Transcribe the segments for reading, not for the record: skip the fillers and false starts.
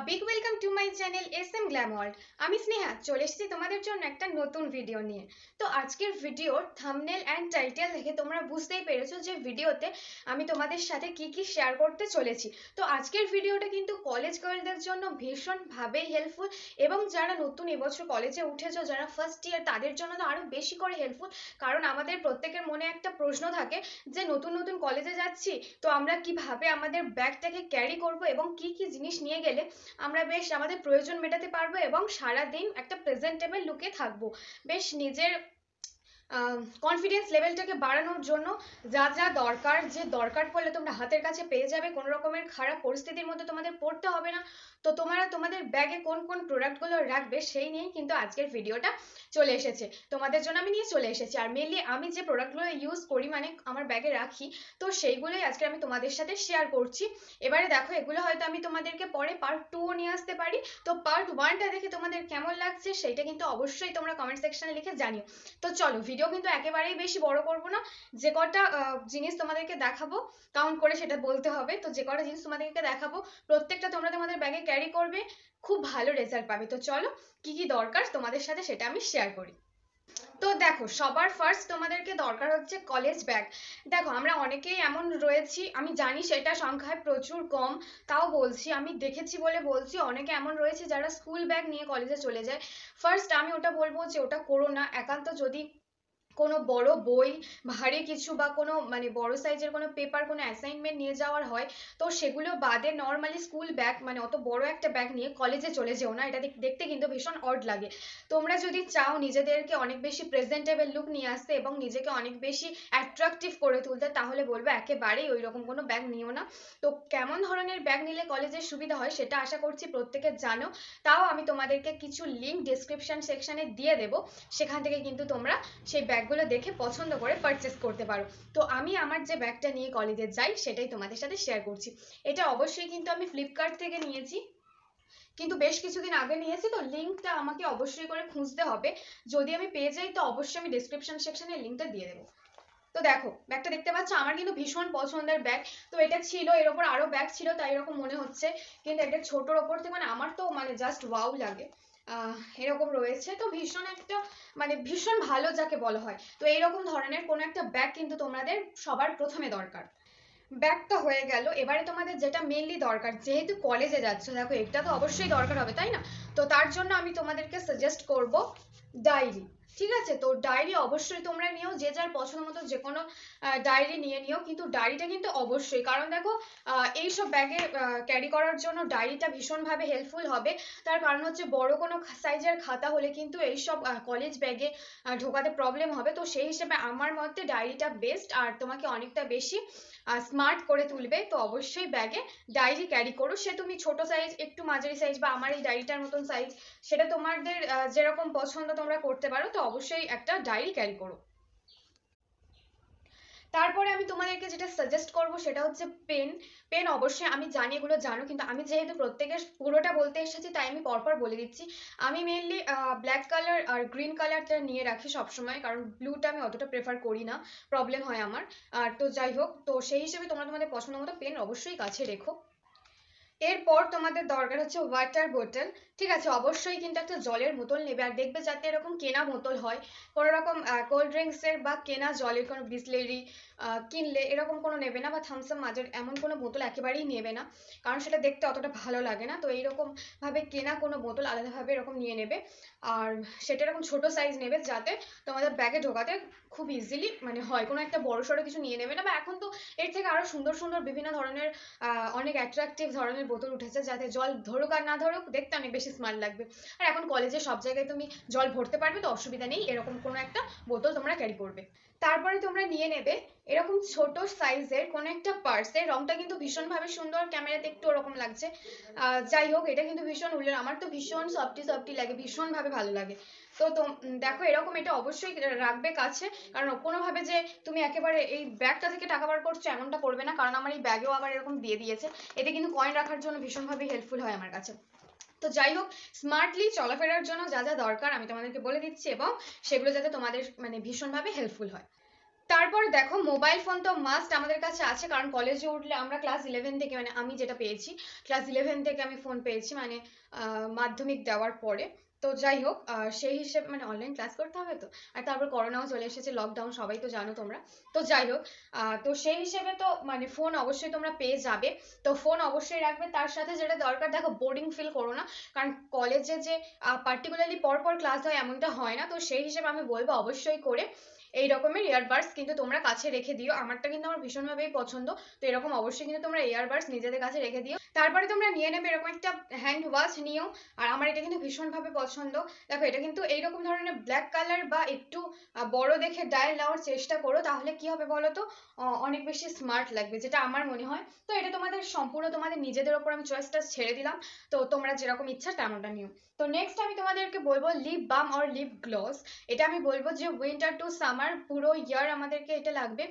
Big welcome to my channel SM glam world. আমি স্নেহা চলে এসেছি তোমাদের জন্য একটা নতুন ভিডিও নিয়ে। তো আজকের ভিডিওর থাম্বনেল অ্যান্ড টাইটেল দেখে তোমরা বুঝতেই পেরেছো যে ভিডিওতে আমি তোমাদের সাথে কি কি শেয়ার করতে চলেছি। তো আজকের ভিডিওটা কিন্তু কলেজ গার্লদের জন্য ভীষণভাবেই হেল্পফুল, এবং যারা নতুন এবছর কলেজে উঠেছো, যারা ফার্স্ট ইয়ার, তাদের জন্য তো আরও বেশি করে হেল্পফুল। কারণ আমাদের প্রত্যেকের মনে একটা প্রশ্ন থাকে যে নতুন নতুন কলেজে যাচ্ছি, তো আমরা কিভাবে আমাদের ব্যাগটাকে ক্যারি করব এবং কি কি জিনিস নিয়ে গেলে আমরা বেশ আমাদের প্রয়োজন মেটাতে পারবো এবং সারাদিন একটা প্রেজেন্টেবল লুকে থাকবো। বেশ নিজের কনফিডেন্স লেভেলটাকে বাড়ানোর জন্য যা যা দরকার, যে দরকার পড়লে তোমরা হাতের কাছে পেয়ে যাবে, কোনো রকমের খারাপ পরিস্থিতির মধ্যে তোমাদের পড়তে হবে না। তো তোমরা তোমাদের ব্যাগে কোন কোন প্রোডাক্টগুলো রাখবে সেই নিয়েই কিন্তু আজকের ভিডিওটা চলে এসেছে, তোমাদের জন্য আমি নিয়ে চলে এসেছি। আর মেনলি আমি যে প্রোডাক্টগুলো ইউজ করি, মানে আমার ব্যাগে রাখি, তো সেইগুলোই আজকে আমি তোমাদের সাথে শেয়ার করছি। এবারে দেখো, এগুলো হয়তো আমি তোমাদেরকে পরে পার্ট 2ও নিয়ে আসতে পারি। তো পার্ট 1টা দেখে তোমাদের কেমন লাগছে সেইটা কিন্তু অবশ্যই তোমরা কমেন্ট সেকশনে লিখে জানিও। তো চলো, ভিডিও কিন্তু একেবারেই বেশি বড় করব না। যে কটা জিনিস তোমাদেরকে দেখাবো, কাউন্ট করে সেটা বলতে হবে। তো যে কটা জিনিস তোমাদেরকে দেখাবো, প্রত্যেকটা তোমরা তোমাদের ব্যাগে ক্যারি করবে, খুব ভালো রেজাল্ট পাবে। তো চলো, কি কি দরকার তোমাদের সাথে সেটা আমি শেয়ার করি। তো দেখো, সবার ফার্স্ট তোমাদেরকে দরকার হচ্ছে কলেজ ব্যাগ। দেখো, আমরা অনেকেই এমন রয়েছি, আমি জানি সেটা সংখ্যায় প্রচুর কম, তাও বলছি, আমি দেখেছি বলে বলছি, অনেকে এমন রয়েছে যারা স্কুল ব্যাগ নিয়ে কলেজে চলে যায়। ফার্স্ট আমি ওটা বলবো যে ওটা করো না। একান্ত যদি কোনো বড় বই, ভারী কিছু, বা কোনো মানে বড় সাইজের কোনো পেপার, কোনো অ্যাসাইনমেন্ট নিয়ে যাওয়ার হয়, তো সেগুলো বাদে নর্মালি স্কুল ব্যাগ, মানে অত বড় একটা ব্যাগ নিয়ে কলেজে চলে যেও না। এটা দেখতে কিন্তু ভীষণ অড লাগে। তোমরা যদি চাও নিজেদেরকে অনেক বেশি প্রেজেন্টেবল লুক নিয়ে আসতে এবং নিজেকে অনেক বেশি অ্যাট্রাকটিভ করে তুলতে, তাহলে বলবো একেবারেই ওই রকম কোনো ব্যাগ নিও না। তো কেমন ধরনের ব্যাগ নিলে কলেজের সুবিধা হয় সেটা আশা করছি প্রত্যেকে জানো। তাও আমি তোমাদেরকে কিছু লিঙ্ক ডিসক্রিপশন সেকশনে দিয়ে দেবো, সেখান থেকে কিন্তু তোমরা সেই ব্যাগগুলো দেখে পছন্দ করে পারচেস করতে পারো। তো আমি আমার যে ব্যাগটা নিয়ে কলেজে যাই সেটাই তোমাদের সাথে শেয়ার করছি। এটা অবশ্যই কিন্তু আমি ফ্লিপকার্ট থেকে নিয়েছি, কিন্তু বেশ কিছুদিন আগে নিয়েছি, তো লিঙ্কটা আমাকে অবশ্যই করে খুঁজতে হবে। যদি আমি পেয়ে যাই তো অবশ্যই আমি ডিসক্রিপশন সেকশনে লিঙ্কটা দিয়ে দেবো। তো দেখো, ব্যাগটা দেখতে পাচ্ছ, আমার কিন্তু ভীষণ পছন্দের ব্যাগ। তো এটা ছিল, এর ওপর আরো ব্যাগ ছিল তাই এরকম মনে হচ্ছে, কিন্তু এটা ছোটর ওপর থেকে মানে আমার তো মানে জাস্ট ওয়াও লাগে। এরকম রয়েছে, তো ভীষণ একটা মানে ভীষণ ভালো যাকে বলা হয়। তো এইরকম ধরনের কোনো একটা ব্যাগ কিন্তু তোমাদের সবার প্রথমে দরকার। ব্যাগটা হয়ে গেল, এবারে তোমাদের যেটা মেনলি দরকার, যেহেতু কলেজে যাচ্ছ, দেখো এটা তো অবশ্যই দরকার হবে, তাই না? তো তার জন্য আমি তোমাদেরকে সাজেস্ট করব ডায়েরি। ঠিক আছে, তো ডায়েরি অবশ্যই তোমরা নিও, যে যার পছন্দ মতো যে কোনো ডায়েরি নিয়ে নিও, কিন্তু ডায়েরিটা কিন্তু অবশ্যই, কারণ দেখো এইসব ব্যাগে ক্যারি করার জন্য ডায়েরিটা ভীষণভাবে হেল্পফুল হবে। তার কারণ হচ্ছে বড় কোনো সাইজের খাতা হলে কিন্তু এইসব কলেজ ব্যাগে ঢোকাতে প্রবলেম হবে। তো সেই হিসেবে আমার মতে ডায়েরিটা বেস্ট, আর তোমাকে অনেকটা বেশি স্মার্ট করে তুলবে। তো অবশ্যই ব্যাগে ডায়েরি ক্যারি করো, সে তুমি ছোট সাইজ, একটু মাঝারি সাইজ, বা আমার এই ডায়েরিটার মতন সাইজ, সেটা তোমাদের যেরকম পছন্দ তোমরা করতে পারো। তো অবশ্যই একটা ডায়েরি ক্যারি করো। তারপরে আমি তোমাদেরকে যেটা সাজেস্ট করব সেটা হচ্ছে পেন। পেন অবশ্যই আমি জানি এগুলো জানো, কিন্তু আমি যেহেতু প্রত্যেকের পুরোটা বলতে এসেছি তাই আমি পরপর বলে দিচ্ছি। আমি মেনলি ব্ল্যাক কালার আর গ্রিন কালারটা নিয়ে রাখি সবসময়, কারণ ব্লুটা আমি অতটা প্রেফার করি না, প্রবলেম হয় আমার। আর তো যাই হোক, তো সেই হিসেবে তোমরা তোমাদের পছন্দ মতো পেন অবশ্যই কাছে রেখো। এরপর তোমাদের দরকার হচ্ছে ওয়াটার বোতল। ঠিক আছে, অবশ্যই কিন্তু একটা জলের বোতল নেবে, আর দেখবে যাতে এরকম কেনা বোতল হয়। কোনো রকম কোল্ড ড্রিঙ্কসের বা কেনা জলের কোনো বিসলেরি কিনলে এরকম কোনো নেবে না, বা থামস আপ, মাজার এমন কোনো বোতল একেবারেই নেবে না, কারণ সেটা দেখতে অতটা ভালো লাগে না। তো এইরকম ভাবে কেনা কোনো বোতল আলাদাভাবে এরকম নিয়ে নেবে, আর সেটা এরকম ছোট সাইজ নেবে, যাতে তোমাদের ব্যাগে ঢোকাতে খুব ইজিলি মানে হয়। কোনো একটা বড় সড়ো কিছু নিয়ে নেবে না, বা এখন তো এর থেকে আরো সুন্দর সুন্দর বিভিন্ন ধরনের অনেক অ্যাট্রাকটিভ ধরনের বোতল উঠেছে, যাতে জল ধরুক আর না ধরুক দেখতে অনেক বেশি স্মার্ট লাগবে। আর এখন কলেজে সব জায়গায় তুমি জল ভরতে পারবে, তো অসুবিধা নেই, এরকম কোনো একটা বোতল তোমরা ক্যারি করবে। তারপরে তোমরা নিয়ে নেবে এরকম ছোট সাইজের কোনো একটা পার্স। এর রংটা কিন্তু ভীষণভাবে সুন্দর, ক্যামেরাতে একটু ওরকম লাগছে, যাই হোক এটা কিন্তু ভীষণ উল্লের, আমার তো ভীষণ সফটি সফটি লাগে, ভীষণভাবে ভালো লাগে। তো দেখো, এরকম এটা অবশ্যই রাখবে কাছে, কারণ কোনোভাবে যে তুমি একেবারে এই ব্যাগটা থেকে টাকা বার করছো এমনটা করবে না, কারণ আমার এই ব্যাগেও আবার এরকম দিয়ে দিয়েছে। এতে কিন্তু কয়েন রাখার জন্য ভীষণভাবে হেল্পফুল হয় আমার কাছে। তো যাই হোক, স্মার্টলি চলাফেরার জন্য যা যা দরকার আমি তোমাদেরকে বলে দিচ্ছি, এবং সেগুলো যাতে তোমাদের মানে ভীষণভাবে হেল্পফুল হয়। তারপর দেখো মোবাইল ফোন তো মাস্ট আমাদের কাছে আছে, কারণ কলেজে উঠলে আমরা ক্লাস 11 থেকে, মানে আমি যেটা পেয়েছি ক্লাস 11 থেকে আমি ফোন পেয়েছি, মানে মাধ্যমিক দেওয়ার পরে। তো যাই হোক, সেই হিসেবে মানে অনলাইন ক্লাস করতে হবে তো, আর তারপর করোনাও চলে এসেছে, লকডাউন সবাই তো জানো তোমরা। তো যাই হোক, তো সেই হিসেবে তো মানে ফোন অবশ্যই তোমরা পেয়ে যাবে। তো ফোন অবশ্যই রাখবে, তার সাথে যেটা দরকার, দেখো বোরিং ফিল করো না, কারণ কলেজে যে পার্টিকুলারলি পরপর ক্লাস হয় এমনটা হয় না। তো সেই হিসেবে আমি বলবো অবশ্যই করে এই রকমের ইয়ারবাডস কিন্তু তোমরা কাছে রেখে দিও। আমারটা কিন্তু আমার ভীষণভাবেই পছন্দ, তো এরকম অবশ্যই কিন্তু তোমরা ইয়ারবাডস নিজেদের কাছে রেখে দিও। তারপরে তোমরা নিয়ে নেবে এরকম একটা হ্যান্ড ওয়াচ নিও, আর আমার এটা কিন্তু ভীষণভাবে পছন্দ। দেখো এটা কিন্তু এইরকম ধরনের ব্ল্যাক কালার বা একটু বড় দেখে ডায়াল নেওয়ার চেষ্টা করো, তাহলে কি হবে বলো তো, অনেক বেশি স্মার্ট লাগবে, যেটা আমার মনে হয়। তো এটা তোমাদের সম্পূর্ণ তোমাদের নিজেদের ওপর আমি চয়েসটা ছেড়ে দিলাম, তো তোমরা যেরকম ইচ্ছা তেমনটা নিও। তো নেক্সট আমি তোমাদেরকে বলবো লিপ বাম আর লিপ গ্লস। এটা আমি বলবো যে উইন্টার টু সামার পুরো ইয়ার আমাদেরকে এটা লাগবে,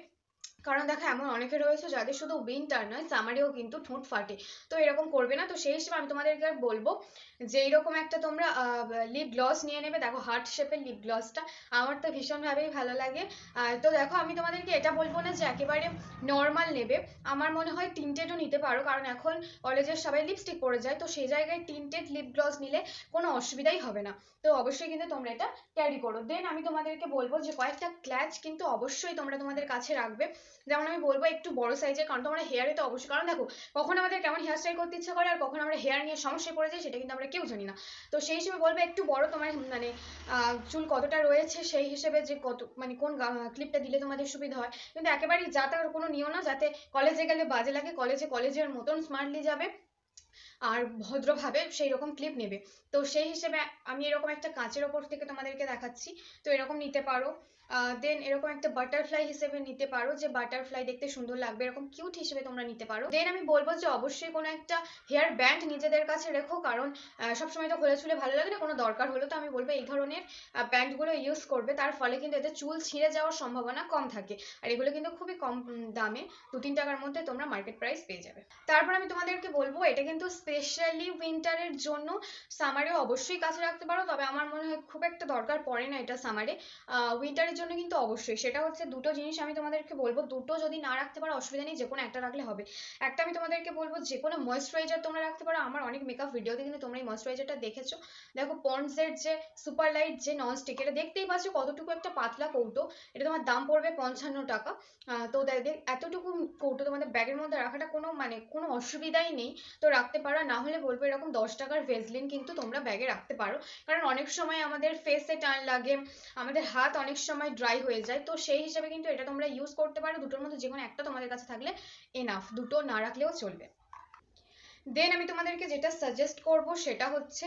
কারণ দেখো এমন অনেকে রয়েছে যাদের শুধু উইন্টার নয় সামারেও কিন্তু ঠোঁট ফাটে। তো এরকম করবে না, তো সেই হিসেবে আমি তোমাদেরকে বলবো যে এইরকম একটা তোমরা লিপ গ্লস নিয়ে নেবে। দেখো হার্ট শেপের লিপ গ্লসটা আমার তো ভীষণভাবেই ভালো লাগে। তো দেখো আমি তোমাদেরকে এটা বলবো না যে একেবারে নর্মাল নেবে, আমার মনে হয় টিন্টেডও নিতে পারো, কারণ এখন কলেজের সবাই লিপস্টিক পরে যায়, তো সেই জায়গায় টিন্টেড লিপ গ্লস নিলে কোনো অসুবিধাই হবে না। তো অবশ্যই কিন্তু তোমরা এটা ক্যারি করো। দেন আমি তোমাদেরকে বলবো যে কয়েকটা ক্ল্যাচ কিন্তু অবশ্যই তোমরা তোমাদের কাছে রাখবে। যেমন আমি বলবো একটু বড় সাইজের, কারণ তোমরা হেয়ারে তো অবশ্যই, কারণ দেখো কখন আমাদের কেমন হেয়ার স্টাইল করতে ইচ্ছা করে আর কখন আমরা হেয়ার নিয়ে সমস্যায় পড়ে যাই সেটা কিন্তু আমরা কেউ জানি না। তো সেই হিসেবে বলবো একটু বড় তোমার মানে চুল কতটা রয়েছে সেই হিসেবে যে কত মানে কোন ক্লিপটা দিলে তোমাদের সুবিধা হয়, কিন্তু একেবারেই যা তার কোনো নিও না, যাতে কলেজে গেলে বাজে লাগে, কলেজের মতন স্মার্টলি যাবে আর ভদ্রভাবে সেই রকম ক্লিপ নেবে। তো সেই হিসেবে আমি এরকম একটা কাঁচের ওপর থেকে তোমাদেরকে দেখাচ্ছি, তো এরকম নিতে পারো। দেন এরকম একটা বাটারফ্লাই হিসেবে নিতে পারো, যে বাটারফ্লাই দেখতে সুন্দর লাগবে, এরকম কিউট হিসেবে তোমরা নিতে পারো। দেন আমি বলবো যে অবশ্যই কোনো একটা হেয়ার ব্যান্ড নিজেদের কাছে রেখো, কারণ সবসময় তো খোলা চুলে ভালো লাগে না, কোনো দরকার হলো তো আমি বলবো এই ধরনের ব্যান্ডগুলো ইউজ করবে, তার ফলে কিন্তু এতে চুল ছিঁড়ে যাওয়ার সম্ভাবনা কম থাকে। আর এগুলো কিন্তু খুবই কম দামে, 2-3 টাকার মধ্যে তোমরা মার্কেট প্রাইস পেয়ে যাবে। তারপর আমি তোমাদেরকে বলবো এটা কিন্তু স্পেশালি উইন্টারের জন্য, সামারেও অবশ্যই কাছে রাখতে পারো, তবে আমার মনে হয় খুব একটা দরকার পড়ে না এটা সামারে। উইন্টারের জন্য কিন্তু অবশ্যই, সেটা হচ্ছে দুটো জিনিস আমি তোমাদেরকে বলবো, দুটো যদি না রাখতে পারো অসুবিধা নেই, যে কোনো একটা রাখলে হবে। একটা আমি তোমাদেরকে বলবো যে কোনো ময়েশ্চারাইজার তোমরা রাখতে পারো, আমার অনেক মেকআপ ভিডিওতে কিন্তু তোমরা এই ময়েশ্চারাইজারটা দেখেছো। দেখো পন্ডসের যে সুপার লাইট যে নন স্টিক, এটা দেখতেই পাচ্ছ কতটুকু একটা পাতলা কৌটো, এটা তোমার দাম পড়বে 55 টাকা। তো এতটুকু কৌটো তোমাদের ব্যাগের মধ্যে রাখাটা কোনো মানে কোনো অসুবিধাই নেই, তো রাখতে পারো। না হলে বলবো এরকম 10 টাকার ভেজলিন কিন্তু তোমরা ব্যাগে রাখতে পারো, কারণ অনেক সময় আমাদের ফেসে টান লাগে, আমাদের হাত অনেক সময় ড্রাই হয়ে যায়, তো সেই হিসেবে কিন্তু এটা তোমরা ইউজ করতে পারো। দুটোর মধ্যে যে কোনো একটা তোমাদের কাছে থাকলে এনাফ, দুটো না রাখলেও চলবে। দেন আমি তোমাদেরকে যেটা সাজেস্ট করব সেটা হচ্ছে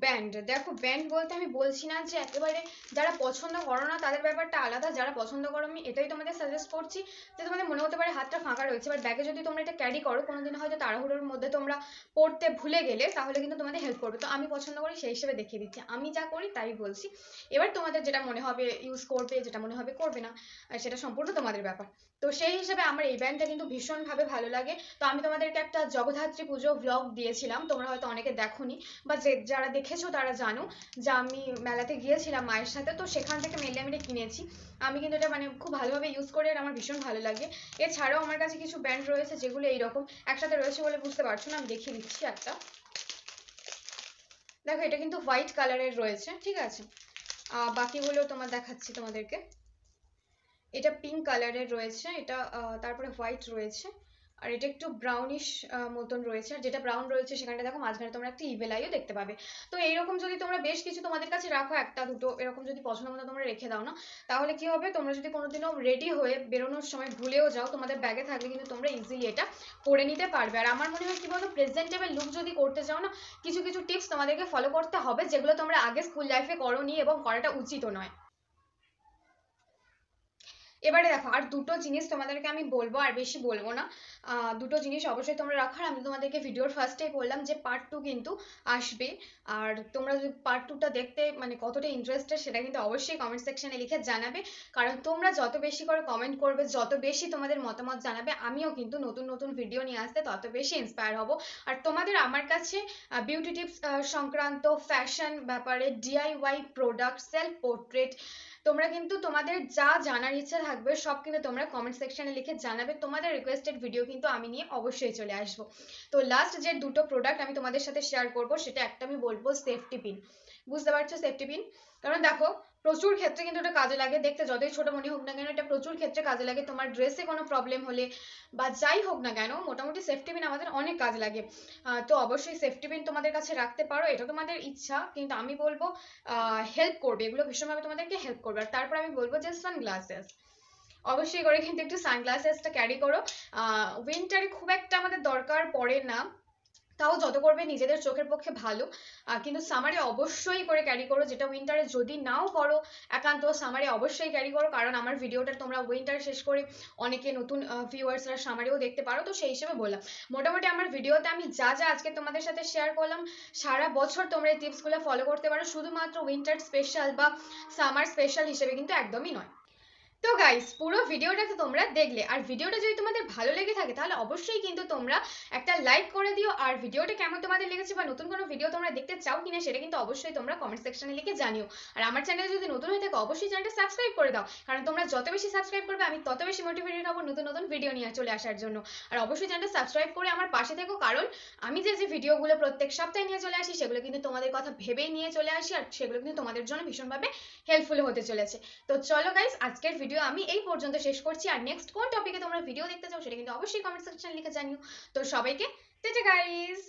ব্যান্ড। দেখো ব্যান্ড বলতে আমি বলছি না যে একেবারে যারা পছন্দ করো না তাদের ব্যাপারটা আলাদা, যারা পছন্দ করো আমি এটাই তোমাদের সাজেস্ট করছি, যে তোমাদের মনে হতে পারে হাতটা ফাঁকা রয়েছে, বাট ব্যাগে যদি তোমরা এটা ক্যারি করো কোনোদিন হয়তো তাড়াহুড়োর মধ্যে তোমরা পড়তে ভুলে গেলে, তাহলে কিন্তু তোমাদের হেল্প করবে। তো আমি পছন্দ করি সেই হিসেবে দেখিয়ে দিচ্ছি, আমি যা করি তাই বলছি। এবার তোমাদের যেটা মনে হবে ইউজ করবে, যেটা মনে হবে করবে না, আর সেটা সম্পূর্ণ তোমাদের ব্যাপার। তো সেই হিসেবে আমার এই ব্যান্ডটা কিন্তু ভীষণভাবে ভালো লাগে। তো আমি তোমাদেরকে একটা জগদ্ধাত্রী পুজো ব্লগ দিয়েছিলাম, তোমরা হয়তো অনেকে দেখোনি, বা যারা দেখেছো তারা জানো যে আমি মেলাতে গিয়েছিলাম মায়ের সাথে, তো সেখান থেকে মেনলি আমি এটা কিনেছি। আমি কিন্তু এটা মানে খুব ভালোভাবে ইউজ করে আর আমার ভীষণ ভালো লাগে। এছাড়াও আমার কাছে কিছু ব্যান্ড রয়েছে যেগুলো এইরকম একসাথে রয়েছে বলে বুঝতে পারছো না, আমি দেখিয়ে দিচ্ছি একটা। দেখো এটা কিন্তু হোয়াইট কালারের রয়েছে, ঠিক আছে। বাকিগুলো তোমার দেখাচ্ছি তোমাদেরকে। এটা পিঙ্ক কালারের রয়েছে, এটা তারপরে হোয়াইট রয়েছে, আর এটা একটু ব্রাউনিশ মতন রয়েছে, আর যেটা ব্রাউন রয়েছে সেখানটা দেখো মাঝখানে তোমরা একটা ইভেল আইও দেখতে পাবে। তো এইরকম যদি তোমরা বেশ কিছু তোমাদের কাছে রাখো, একটা দুটো এরকম যদি পছন্দ মতো তোমরা রেখে দাও না, তাহলে কি হবে, তোমরা যদি কোনোদিনও রেডি হয়ে বেরোনোর সময় ভুলেও যাও, তোমাদের ব্যাগে থাকলে কিন্তু তোমরা ইজিলি এটা পরে নিতে পারবে। আর আমার মনে হয় কি বলতো, প্রেজেন্টেবল লুক যদি করতে চাও না, কিছু কিছু টিপস তোমাদেরকে ফলো করতে হবে, যেগুলো তোমরা আগে স্কুল লাইফে করোনি এবং করাটা উচিতও নয়। এবারে দেখো আর দুটো জিনিস তোমাদেরকে আমি বলবো, আর বেশি বলবো না। দুটো জিনিস অবশ্যই তোমরা রাখার, আমি তোমাদেরকে ভিডিওর ফার্স্টেই বললাম যে পার্ট 2 কিন্তু আসবে। আর তোমরা যদি পার্ট 2টা দেখতে মানে কতটা ইন্টারেস্টেড সেটা কিন্তু অবশ্যই কমেন্ট সেকশনে লিখে জানাবে, কারণ তোমরা যত বেশি করে কমেন্ট করবে, যত বেশি তোমাদের মতামত জানাবে, আমিও কিন্তু নতুন নতুন ভিডিও নিয়ে আসতে তত বেশি ইন্সপায়ার হব। আর তোমাদের আমার কাছে বিউটি টিপস সংক্রান্ত, ফ্যাশন ব্যাপারে, ডিআইওয়াই প্রোডাক্ট, সেলফ পোর্ট্রেট, তোমরা কিন্তু তোমাদের যা জানার ইচ্ছা থাকবে সব কিন্তু তোমরা কমেন্ট সেকশনে লিখে জানাবে। তোমাদের রিকোয়েস্টেড ভিডিও কিন্তু আমি নিয়ে অবশ্যই চলে আসবো। তো লাস্ট যে দুটো প্রোডাক্ট আমি তোমাদের সাথে শেয়ার করব, সেটা একটা আমি বলবো সেফটি পিন। বুঝতে পারছো সেফটি পিন? কারণ দেখো প্রচুর ক্ষেত্রে কিন্তু এটা কাজে লাগে, দেখতে যতই ছোট মনে হোক না কেন এটা প্রচুর ক্ষেত্রে কাজে লাগে। তোমার ড্রেসে কোনো প্রবলেম হলে বা যাই হোক না কেন, মোটামুটি সেফটি পিন আমাদের অনেক কাজে লাগে। তো অবশ্যই সেফটি পিন তোমাদের কাছে রাখতে পারো, এটা তোমাদের ইচ্ছা, কিন্তু আমি বলবো হেল্প করবে, এগুলো ভীষণভাবে তোমাদেরকে হেল্প করবে। আর তারপর আমি বলবো যে সানগ্লাসেস, অবশ্যই করে কিন্তু একটু সানগ্লাসেসটা ক্যারি করো। উইন্টারে খুব একটা আমাদের দরকার পড়ে না, তাও যত করবে নিজেদের চোখের পক্ষে ভালো। কিন্তু সামারে অবশ্যই করে ক্যারি করো, যেটা উইন্টারে যদি নাও করো একান্ত সামারে অবশ্যই ক্যারি করো। কারণ আমার ভিডিওটা তোমরা উইন্টার শেষ করে অনেকে নতুন ভিউয়ার্সরা সামারেও দেখতে পারো, তো সেই হিসেবে বললাম। মোটামুটি আমার ভিডিওতে আমি যা যা আজকে তোমাদের সাথে শেয়ার করলাম, সারা বছর তোমরা এই টিপসগুলো ফলো করতে পারো, শুধুমাত্র উইন্টার স্পেশাল বা সামার স্পেশাল হিসেবে কিন্তু একদমই নয়। তো গাইস, পুরো ভিডিওটা তো তোমরা দেখলে, আর ভিডিওটা যদি তোমাদের ভালো লেগে থাকে তাহলে অবশ্যই কিন্তু তোমরা একটা লাইক করে দিও। আর ভিডিওটা কেমন তোমাদের লেগেছে বা নতুন কোনো ভিডিও তোমরা দেখতে চাও কিনা সেটা কিন্তু অবশ্যই তোমরা কমেন্ট সেকশনে লিখে জানিও। আর আমার চ্যানেলে যদি নতুন হয়ে থাকে অবশ্যই চ্যানেলটা সাবস্ক্রাইব করে দাও, কারণ তোমরা যত বেশি সাবস্ক্রাইব করবে আমি তত বেশি মোটিভেটেড হবো নতুন নতুন ভিডিও নিয়ে চলে আসার জন্য। আর অবশ্যই চ্যানেলটা সাবস্ক্রাইব করে আমার পাশে থেকো, কারণ আমি যে যে ভিডিওগুলো প্রত্যেক সপ্তাহে নিয়ে চলে আসি সেগুলো কিন্তু তোমাদের কথা ভেবেই নিয়ে চলে আসি, আর সেগুলো কিন্তু তোমাদের জন্য ভীষণভাবে হেল্পফুল হতে চলেছে। তো চলো গাইস, আজকের ভিডিও আমি এই পর্যন্ত শেষ করছি। আর নেক্সট কোন টপিকে তোমরা ভিডিও দেখতে চাও সেটা কিন্তু অবশ্যই কমেন্ট সেকশনে লিখে জানিও। তো সবাইকে টাটা গাইস।